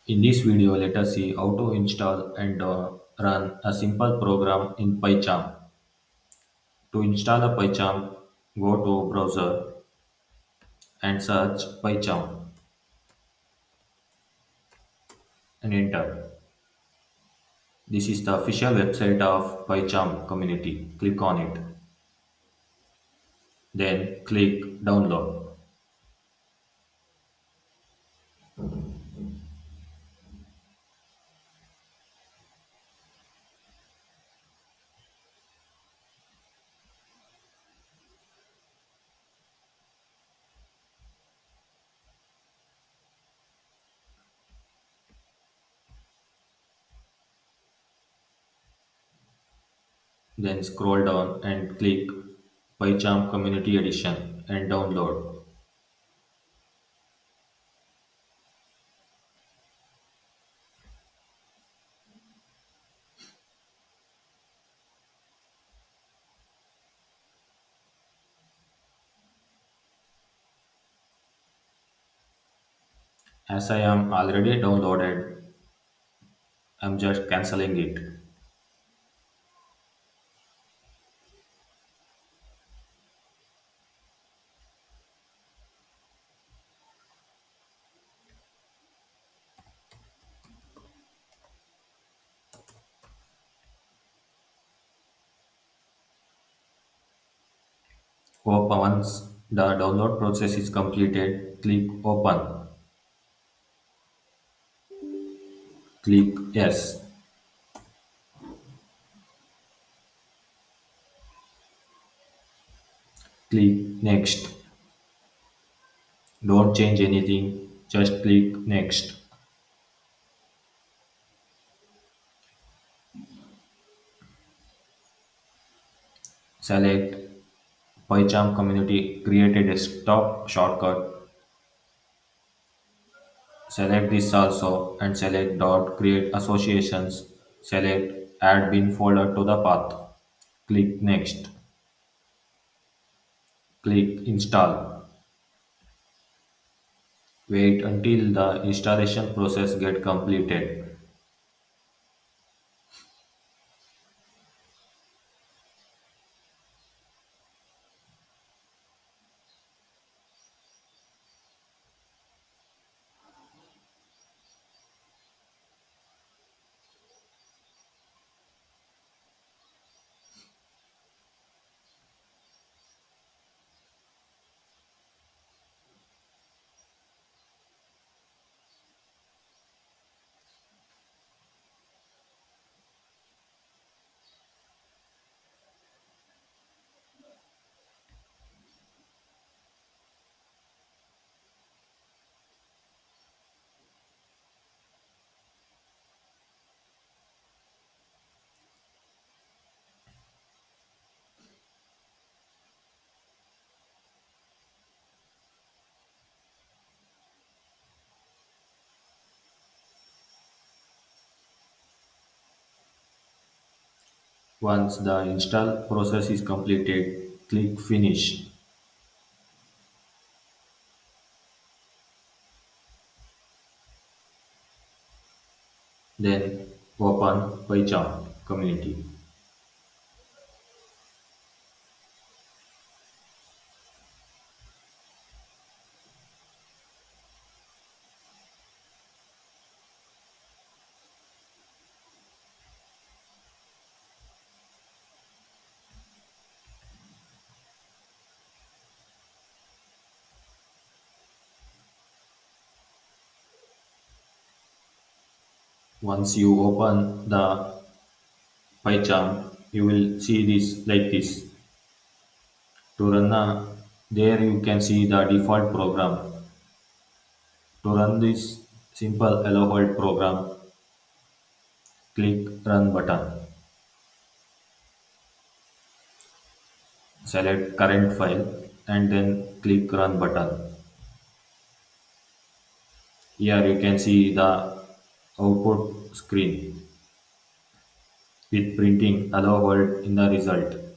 In this video, let us see how to install and run a simple program in Pycharm. To install a Pycharm, go to browser and search Pycharm and enter. This is the official website of Pycharm community. Click on it. Then click download. Then scroll down and click Pycharm Community Edition and download. As I am already downloaded, I'm just cancelling it. Once the download process is completed, click Open. Click Yes. Click Next. Don't change anything, just click Next. Select PyCharm Community, create a desktop shortcut. Select this also and select dot create associations. Select add bin folder to the path. Click Next. Click Install. Wait until the installation process get completed. Once the install process is completed, click Finish. Then open PyCharm Community. Once you open the PyCharm, you will see this like this. To run there you can see the default program. To run this simple hello world program, click Run button. Select current file and then click Run button. Here you can see the output screen with printing hello world in the result.